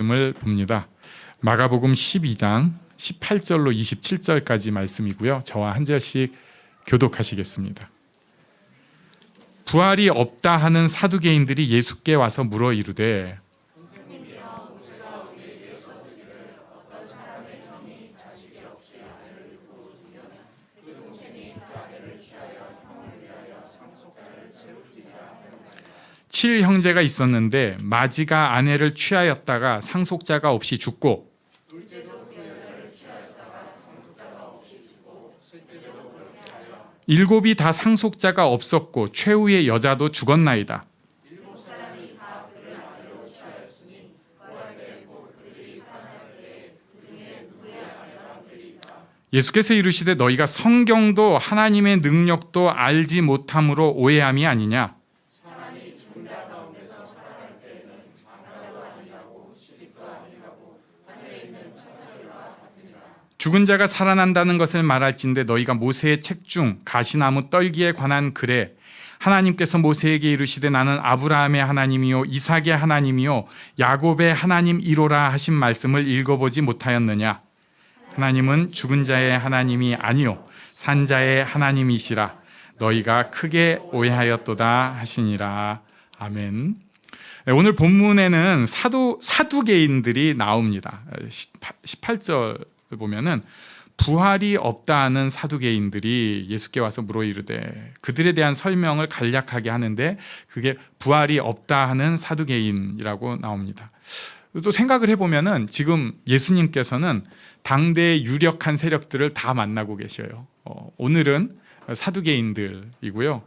을 봅니다. 마가복음 12장 18절로 27절까지 말씀이고요. 저와 한 절씩 교독하시겠습니다. 부활이 없다 하는 사두개인들이 예수께 와서 물어 이르되 칠 형제가 있었는데 마지가 아내를 취하였다가 상속자가 없이 죽고 일곱이 다 상속자가 없었고 최후의 여자도 죽었나이다. 예수께서 이르시되 너희가 성경도 하나님의 능력도 알지 못함으로 오해함이 아니냐. 죽은 자가 살아난다는 것을 말할진대 너희가 모세의 책 중 가시나무 떨기에 관한 글에 하나님께서 모세에게 이르시되 나는 아브라함의 하나님이요 이삭의 하나님이요 야곱의 하나님이로라 하신 말씀을 읽어보지 못하였느냐. 하나님은 죽은 자의 하나님이 아니요 산 자의 하나님이시라. 너희가 크게 오해하였도다 하시니라. 아멘. 오늘 본문에는 사두개인들이 나옵니다. 18절 보면은 부활이 없다 하는 사두개인들이 예수께 와서 물어 이르되 그들에 대한 설명을 간략하게 하는데 그게 부활이 없다 하는 사두개인이라고 나옵니다. 또 생각을 해보면은 지금 예수님께서는 당대의 유력한 세력들을 다 만나고 계셔요. 오늘은 사두개인들이고요.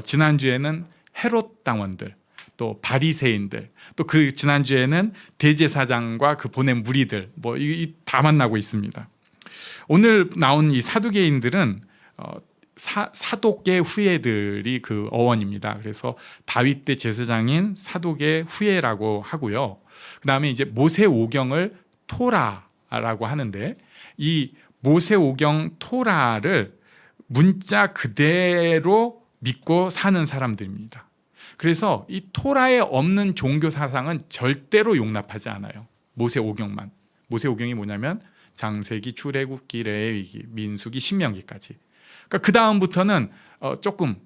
지난주에는 헤롯 당원들, 또 바리새인들, 또 그 지난주에는 대제사장과 그 보낸 무리들 다 만나고 있습니다. 오늘 나온 이 사두개인들은 사독의 후예들이 그 어원입니다. 그래서 다윗 때 제사장인 사독의 후예라고 하고요. 그 다음에 이제 모세오경을 토라라고 하는데 이 모세오경 토라를 문자 그대로 믿고 사는 사람들입니다. 그래서 이 토라에 없는 종교 사상은 절대로 용납하지 않아요. 모세오경만. 모세오경이 뭐냐면 장세기, 출애굽기, 레위기, 민수기, 신명기까지. 그러니까 그 다음부터는 조금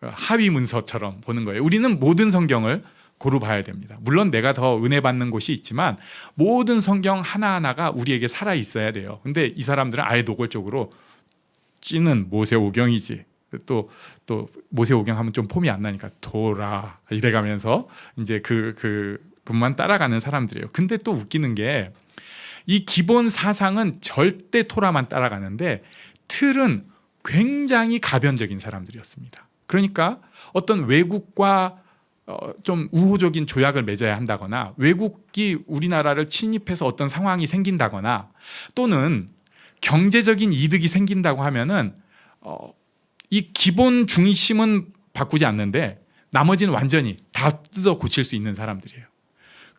하위 문서처럼 보는 거예요. 우리는 모든 성경을 고루 봐야 됩니다. 물론 내가 더 은혜 받는 곳이 있지만 모든 성경 하나하나가 우리에게 살아 있어야 돼요. 근데 이 사람들은 아예 노골적으로 찌는 모세오경이지. 또 모세오경 하면 좀 폼이 안 나니까 토라 이래가면서 이제 그것만 따라가는 사람들이에요. 근데 또 웃기는 게 이 기본 사상은 절대 토라만 따라가는데 틀은 굉장히 가변적인 사람들이었습니다. 그러니까 어떤 외국과 좀 우호적인 조약을 맺어야 한다거나 외국이 우리나라를 침입해서 어떤 상황이 생긴다거나 또는 경제적인 이득이 생긴다고 하면은 이 기본 중심은 바꾸지 않는데 나머지는 완전히 다 뜯어 고칠 수 있는 사람들이에요.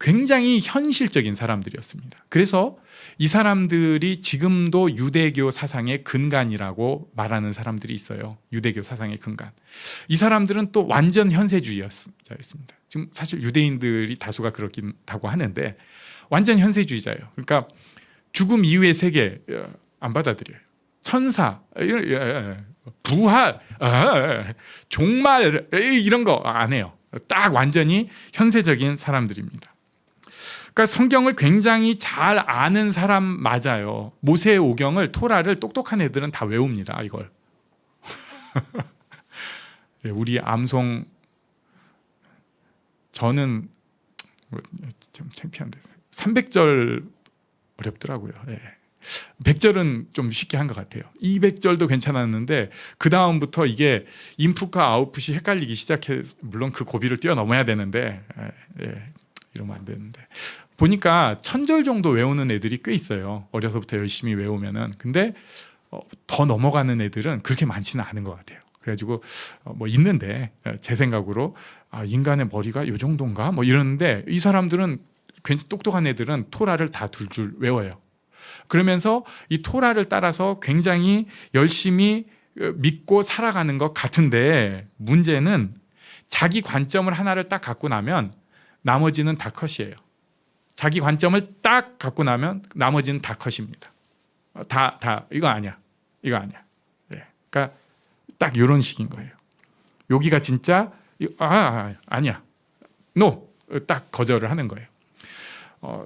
굉장히 현실적인 사람들이었습니다. 그래서 이 사람들이 지금도 유대교 사상의 근간이라고 말하는 사람들이 있어요. 유대교 사상의 근간. 이 사람들은 또 완전 현세주의자였습니다. 지금 사실 유대인들이 다수가 그렇다고 하는데 완전 현세주의자예요. 그러니까 죽음 이후의 세계 안 받아들여요. 천사, 부활, 종말 이런 거 안 해요. 딱 완전히 현세적인 사람들입니다. 그러니까 성경을 굉장히 잘 아는 사람 맞아요. 모세오경을 토라를 똑똑한 애들은 다 외웁니다. 이걸. 우리 암송 저는 좀 창피한데 300절 어렵더라고요. 100절은 좀 쉽게 한 것 같아요. 200절도 괜찮았는데 그 다음부터 이게 인풋과 아웃풋이 헷갈리기 시작해. 물론 그 고비를 뛰어넘어야 되는데 이러면 안 되는데 보니까 1000절 정도 외우는 애들이 꽤 있어요. 어려서부터 열심히 외우면은. 근데 더 넘어가는 애들은 그렇게 많지는 않은 것 같아요. 그래가지고 있는데 제 생각으로 인간의 머리가 요 정도인가 이러는데 이 사람들은 괜히 똑똑한 애들은 토라를 다 둘 줄 외워요. 그러면서 이 토라를 따라서 굉장히 열심히 믿고 살아가는 것 같은데 문제는 자기 관점을 하나를 딱 갖고 나면 나머지는 다 컷이에요. 자기 관점을 딱 갖고 나면 나머지는 다 컷입니다. 다 이거 아니야. 이거 아니야. 네. 그러니까 딱 이런 식인 거예요. 여기가 진짜 아니야. NO. 딱 거절을 하는 거예요.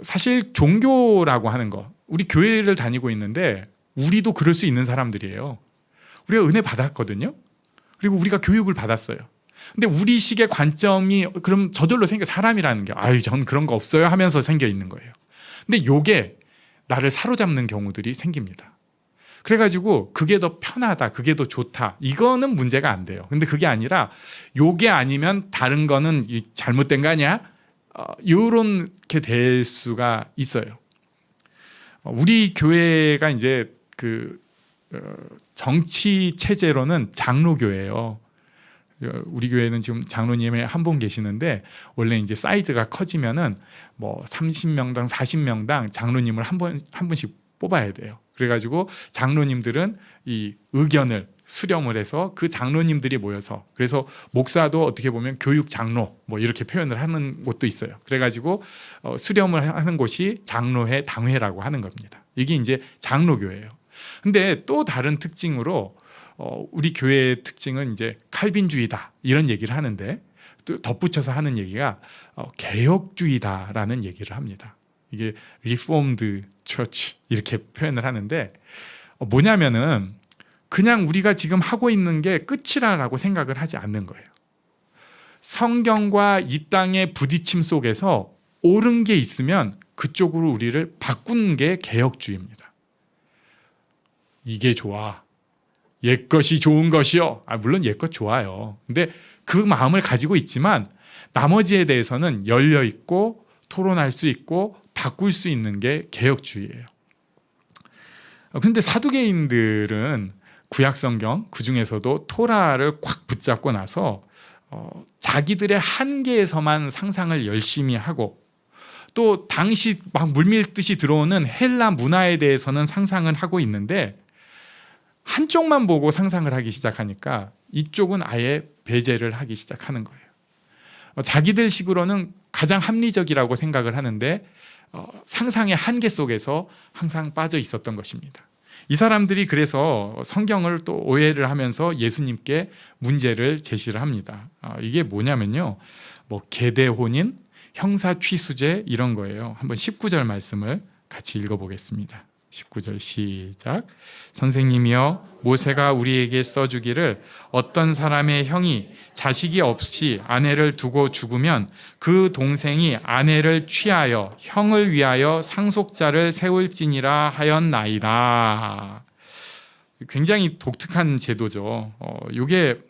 사실 종교라고 하는 거, 우리 교회를 다니고 있는데 우리도 그럴 수 있는 사람들이에요. 우리가 은혜 받았거든요. 그리고 우리가 교육을 받았어요. 근데 우리식의 관점이 그럼 저절로 생겨, 사람이라는 게 전 그런 거 없어요 하면서 생겨 있는 거예요. 근데 요게 나를 사로잡는 경우들이 생깁니다. 그래가지고 그게 더 편하다, 그게 더 좋다, 이거는 문제가 안 돼요. 근데 그게 아니라 요게 아니면 다른 거는 잘못된 거 아니야? 요렇게 될 수가 있어요. 우리 교회가 이제 정치 체제로는 장로교예요. 우리 교회는 지금 장로님이 한 분 계시는데 원래 이제 사이즈가 커지면은 뭐 30명당 40명당 장로님을 한 분씩 뽑아야 돼요. 그래가지고 장로님들은 이 의견을 수렴을 해서 그 장로님들이 모여서, 그래서 목사도 어떻게 보면 교육 장로 뭐 이렇게 표현을 하는 곳도 있어요. 그래가지고 수렴을 하는 곳이 장로회 당회라고 하는 겁니다. 이게 이제 장로교예요. 근데 또 다른 특징으로 우리 교회의 특징은 이제 칼빈주의다 이런 얘기를 하는데, 또 덧붙여서 하는 얘기가 개혁주의다라는 얘기를 합니다. 이게 Reformed Church 이렇게 표현을 하는데, 뭐냐면은 그냥 우리가 지금 하고 있는 게 끝이라고 생각을 하지 않는 거예요. 성경과 이 땅의 부딪힘 속에서 옳은 게 있으면 그쪽으로 우리를 바꾸는 게 개혁주의입니다. 이게 좋아, 옛것이 좋은 것이요. 물론 옛것 좋아요. 근데 그 마음을 가지고 있지만 나머지에 대해서는 열려 있고 토론할 수 있고 바꿀 수 있는 게 개혁주의예요. 그런데 사두개인들은 구약성경, 그중에서도 토라를 꽉 붙잡고 나서 자기들의 한계에서만 상상을 열심히 하고, 또 당시 막 물밀듯이 들어오는 헬라 문화에 대해서는 상상을 하고 있는데, 한쪽만 보고 상상을 하기 시작하니까 이쪽은 아예 배제를 하기 시작하는 거예요. 자기들 식으로는 가장 합리적이라고 생각을 하는데 상상의 한계 속에서 항상 빠져 있었던 것입니다. 이 사람들이 그래서 성경을 또 오해를 하면서 예수님께 문제를 제시를 합니다. 이게 뭐냐면요, 계대혼인, 형사취수제 이런 거예요. 한번 19절 말씀을 같이 읽어보겠습니다. 19절 시작. 선생님이여, 모세가 우리에게 써주기를 어떤 사람의 형이 자식이 없이 아내를 두고 죽으면 그 동생이 아내를 취하여 형을 위하여 상속자를 세울지니라 하였나이다. 굉장히 독특한 제도죠. 이게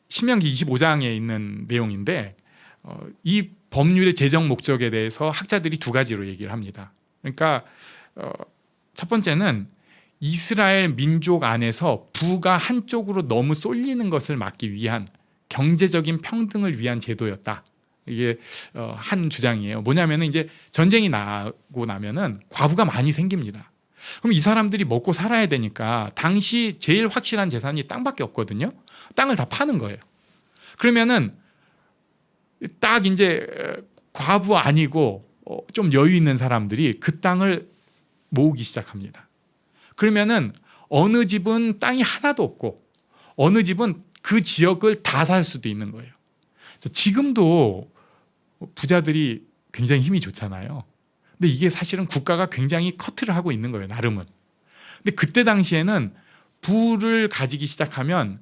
신명기 25장에 있는 내용인데, 이 법률의 제정 목적에 대해서 학자들이 두 가지로 얘기를 합니다. 그러니까 첫 번째는 이스라엘 민족 안에서 부가 한쪽으로 너무 쏠리는 것을 막기 위한 경제적인 평등을 위한 제도였다. 이게 한 주장이에요. 뭐냐면은 이제 전쟁이 나고 나면은 과부가 많이 생깁니다. 그럼 이 사람들이 먹고 살아야 되니까 당시 제일 확실한 재산이 땅밖에 없거든요. 땅을 다 파는 거예요. 그러면은 딱 이제 과부 아니고 좀 여유 있는 사람들이 그 땅을 모으기 시작합니다. 그러면은 어느 집은 땅이 하나도 없고 어느 집은 그 지역을 다 살 수도 있는 거예요. 지금도 부자들이 굉장히 힘이 좋잖아요. 근데 이게 사실은 국가가 굉장히 커트를 하고 있는 거예요, 나름은. 근데 그때 당시에는 부를 가지기 시작하면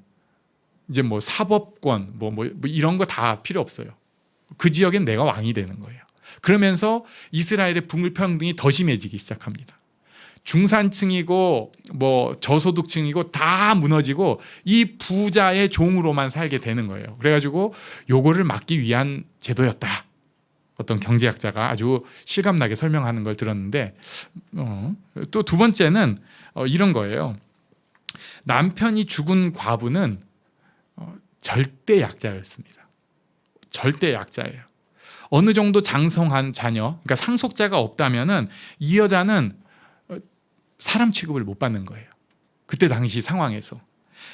이제 사법권 이런 거 다 필요 없어요. 그 지역엔 내가 왕이 되는 거예요. 그러면서 이스라엘의 불평등이 더 심해지기 시작합니다. 중산층이고 저소득층이고 다 무너지고 이 부자의 종으로만 살게 되는 거예요. 그래가지고 요거를 막기 위한 제도였다. 어떤 경제학자가 아주 실감나게 설명하는 걸 들었는데, 또 두 번째는 이런 거예요. 남편이 죽은 과부는 절대 약자였습니다. 절대 약자예요. 어느 정도 장성한 자녀, 그러니까 상속자가 없다면은 이 여자는 사람 취급을 못 받는 거예요. 그때 당시 상황에서.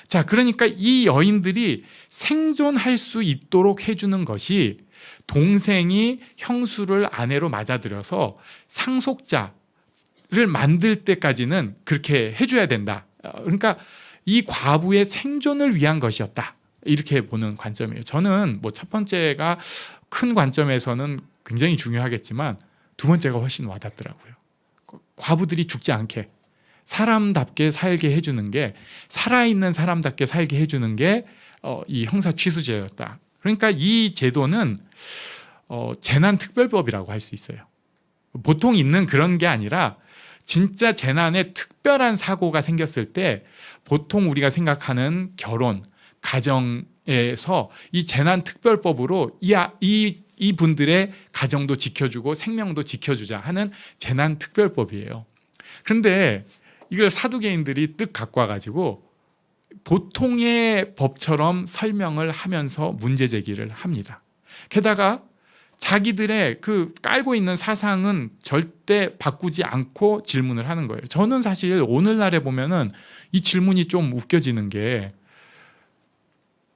자, 그러니까 이 여인들이 생존할 수 있도록 해주는 것이 동생이 형수를 아내로 맞아들여서 상속자를 만들 때까지는 그렇게 해줘야 된다. 그러니까 이 과부의 생존을 위한 것이었다. 이렇게 보는 관점이에요. 저는 뭐 첫 번째가 큰 관점에서는 굉장히 중요하겠지만 두 번째가 훨씬 와닿더라고요. 과부들이 죽지 않게 사람답게 살게 해주는 게, 살아있는 사람답게 살게 해주는 게 이 형사 취수제였다. 그러니까 이 제도는 재난특별법이라고 할 수 있어요. 보통 있는 그런 게 아니라 진짜 재난에 특별한 사고가 생겼을 때 보통 우리가 생각하는 결혼, 가정에서 이 재난특별법으로 이 분들의 가정도 지켜주고 생명도 지켜주자 하는 재난특별법이에요. 그런데 이걸 사두개인들이 뜻 갖고 와가지고 보통의 법처럼 설명을 하면서 문제 제기를 합니다. 게다가 자기들의 그 깔고 있는 사상은 절대 바꾸지 않고 질문을 하는 거예요. 저는 사실 오늘날에 보면은 이 질문이 좀 웃겨지는 게,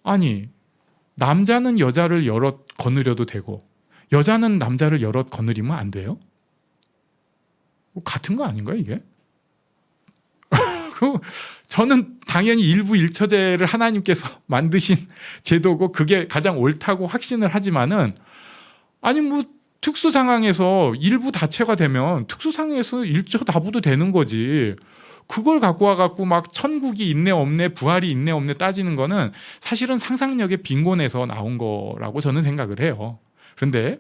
아니, 남자는 여자를 여럿 거느려도 되고 여자는 남자를 여럿 거느리면 안 돼요? 같은 거 아닌가요, 이게? 저는 당연히 일부 일처제를 하나님께서 만드신 제도고 그게 가장 옳다고 확신을 하지만은, 아니 뭐 특수 상황에서 일부 다체가 되면 특수 상황에서 일처 다부도 되는 거지. 그걸 갖고 와갖고 막 천국이 있네 없네, 부활이 있네 없네 따지는 거는 사실은 상상력의 빈곤에서 나온 거라고 저는 생각을 해요. 그런데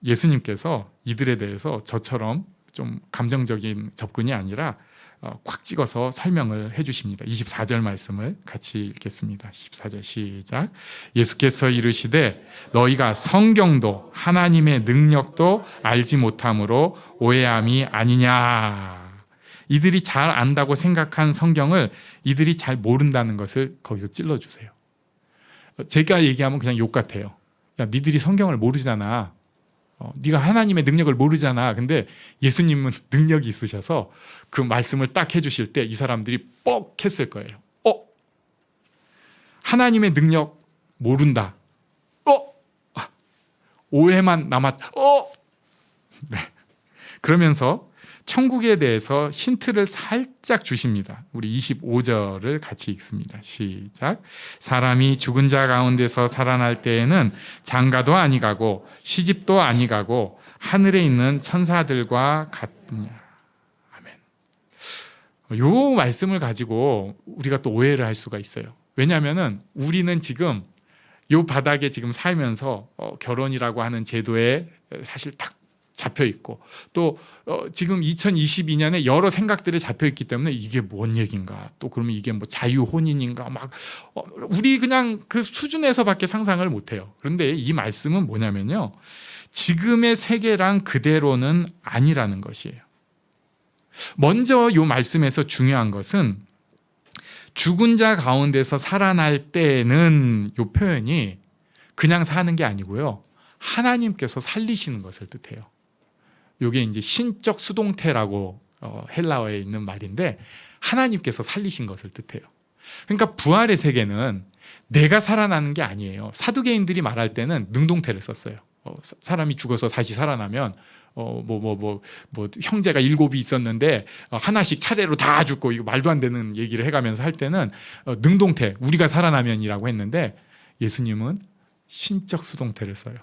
예수님께서 이들에 대해서 저처럼 좀 감정적인 접근이 아니라 꽉 찍어서 설명을 해주십니다. 24절 말씀을 같이 읽겠습니다. 24절 시작. 예수께서 이르시되 너희가 성경도 하나님의 능력도 알지 못함으로 오해함이 아니냐. 이들이 잘 안다고 생각한 성경을 이들이 잘 모른다는 것을 거기서 찔러주세요. 제가 얘기하면 그냥 욕 같아요. 야, 니들이 성경을 모르잖아. 네가 하나님의 능력을 모르잖아. 근데 예수님은 능력이 있으셔서 그 말씀을 딱 해주실 때 이 사람들이 뻑 했을 거예요. 하나님의 능력 모른다. 오해만 남았다. 네. 그러면서 천국에 대해서 힌트를 살짝 주십니다. 우리 25절을 같이 읽습니다. 시작. 사람이 죽은 자 가운데서 살아날 때에는 장가도 아니가고 시집도 아니가고 하늘에 있는 천사들과 같으냐. 아멘. 요 말씀을 가지고 우리가 또 오해를 할 수가 있어요. 왜냐하면은 우리는 지금 요 바닥에 지금 살면서 결혼이라고 하는 제도에 사실 딱 잡혀 있고 또 지금 2022년에 여러 생각들이 잡혀 있기 때문에 이게 뭔 얘기인가, 또 그러면 이게 뭐 자유 혼인인가, 막 우리 그냥 그 수준에서밖에 상상을 못 해요. 그런데 이 말씀은 뭐냐면요, 지금의 세계랑 그대로는 아니라는 것이에요. 먼저 이 말씀에서 중요한 것은 죽은 자 가운데서 살아날 때는 이 표현이 그냥 사는 게 아니고요, 하나님께서 살리시는 것을 뜻해요. 이게 이제 신적 수동태라고 헬라어에 있는 말인데 하나님께서 살리신 것을 뜻해요. 그러니까 부활의 세계는 내가 살아나는 게 아니에요. 사두개인들이 말할 때는 능동태를 썼어요. 사람이 죽어서 다시 살아나면 형제가 7이 있었는데 하나씩 차례로 다 죽고, 이거 말도 안 되는 얘기를 해가면서 할 때는 능동태, 우리가 살아나면이라고 했는데 예수님은 신적 수동태를 써요.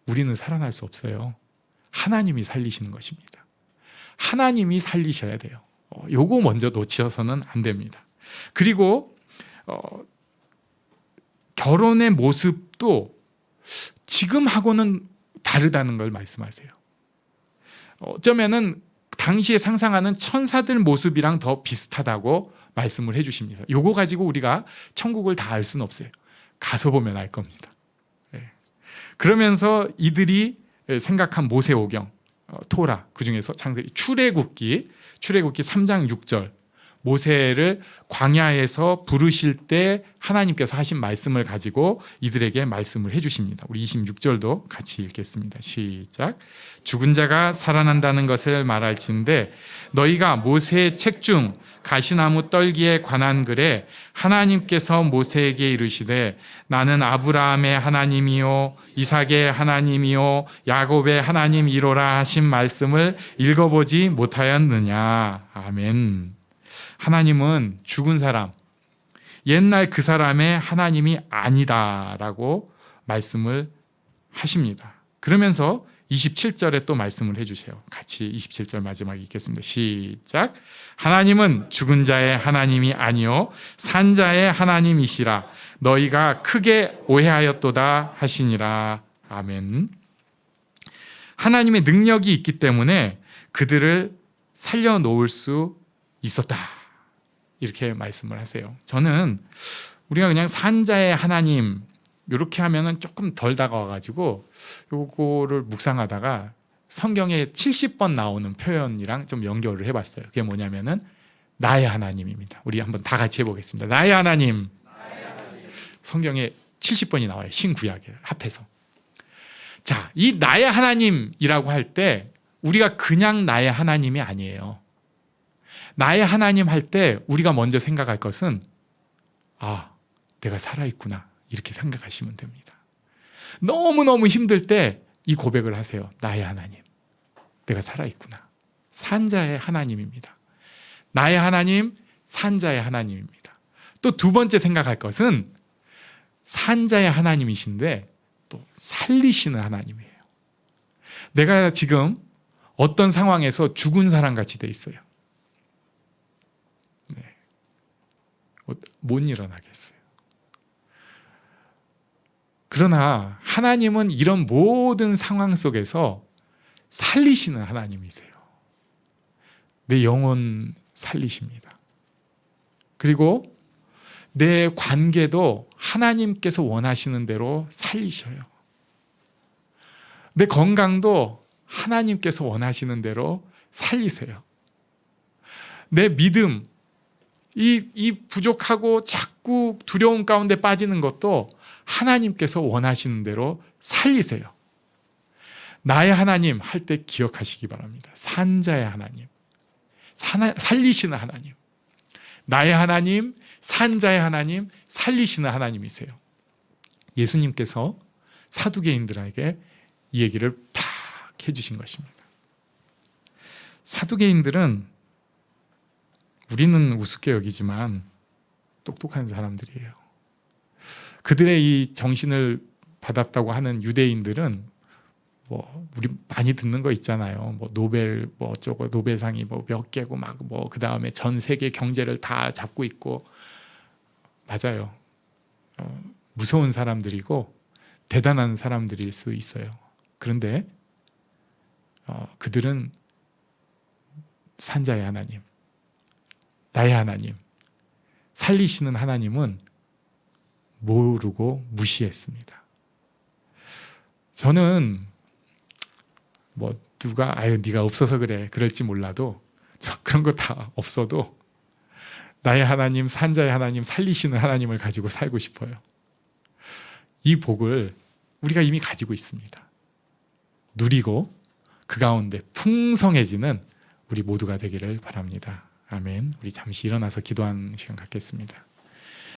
우리는 살아날 수 없어요. 하나님이 살리시는 것입니다. 하나님이 살리셔야 돼요. 요거 먼저 놓치셔서는 안 됩니다. 그리고 결혼의 모습도 지금하고는 다르다는 걸 말씀하세요. 어쩌면은 당시에 상상하는 천사들 모습이랑 더 비슷하다고 말씀을 해주십니다. 요거 가지고 우리가 천국을 다 알 수는 없어요. 가서 보면 알 겁니다. 그러면서 이들이 생각한 모세오경, 토라, 그 중에서 창세기, 출애굽기 3장 6절, 모세를 광야에서 부르실 때 하나님께서 하신 말씀을 가지고 이들에게 말씀을 해주십니다. 우리 26절도 같이 읽겠습니다. 시작. 죽은 자가 살아난다는 것을 말할진대 너희가 모세의 책 중 가시나무 떨기에 관한 글에 하나님께서 모세에게 이르시되 나는 아브라함의 하나님이요 이삭의 하나님이요 야곱의 하나님이로라 하신 말씀을 읽어보지 못하였느냐. 아멘. 하나님은 죽은 사람, 옛날 그 사람의 하나님이 아니다라고 말씀을 하십니다. 그러면서 27절에 또 말씀을 해주세요. 같이 27절 마지막에 읽겠습니다. 시작. 하나님은 죽은 자의 하나님이 아니요 산 자의 하나님이시라 너희가 크게 오해하였도다 하시니라. 아멘. 하나님의 능력이 있기 때문에 그들을 살려놓을 수 있었다. 이렇게 말씀을 하세요. 저는 우리가 그냥 산 자의 하나님 이렇게 하면은 조금 덜 다가와가지고 요거를 묵상하다가 성경에 70번 나오는 표현이랑 좀 연결을 해봤어요. 그게 뭐냐면은 나의 하나님입니다. 우리 한번 다 같이 해보겠습니다. 나의 하나님. 성경에 70번이 나와요. 신구약에 합해서. 자, 이 나의 하나님이라고 할 때 우리가 그냥 나의 하나님이 아니에요. 나의 하나님 할 때 우리가 먼저 생각할 것은 내가 살아있구나. 이렇게 생각하시면 됩니다. 너무너무 힘들 때 이 고백을 하세요. 나의 하나님, 내가 살아있구나. 산자의 하나님입니다. 나의 하나님, 산자의 하나님입니다. 또 두 번째 생각할 것은 산자의 하나님이신데 또 살리시는 하나님이에요. 내가 지금 어떤 상황에서 죽은 사람같이 돼 있어요. 못 일어나겠어요. 그러나 하나님은 이런 모든 상황 속에서 살리시는 하나님이세요. 내 영혼 살리십니다. 그리고 내 관계도 하나님께서 원하시는 대로 살리셔요. 내 건강도 하나님께서 원하시는 대로 살리세요. 내 믿음, 이 부족하고 자꾸 두려움 가운데 빠지는 것도 하나님께서 원하시는 대로 살리세요. 나의 하나님 할 때 기억하시기 바랍니다. 산자의 하나님, 살리시는 하나님. 나의 하나님, 산자의 하나님, 살리시는 하나님이세요. 예수님께서 사두개인들에게 이 얘기를 탁 해주신 것입니다. 사두개인들은 우리는 우습게 여기지만 똑똑한 사람들이에요. 그들의 이 정신을 받았다고 하는 유대인들은 우리 많이 듣는 거 있잖아요. 노벨 어쩌고 노벨상이 몇 개고 막 그 다음에 전 세계 경제를 다 잡고 있고 맞아요. 무서운 사람들이고 대단한 사람들일 수 있어요. 그런데 그들은 산자의 하나님, 나의 하나님, 살리시는 하나님은 모르고 무시했습니다. 저는 누가 네가 없어서 그래 그럴지 몰라도 그런 거 다 없어도 나의 하나님, 산자의 하나님, 살리시는 하나님을 가지고 살고 싶어요. 이 복을 우리가 이미 가지고 있습니다. 누리고 그 가운데 풍성해지는 우리 모두가 되기를 바랍니다. 아멘. 우리 잠시 일어나서 기도하는 시간 갖겠습니다.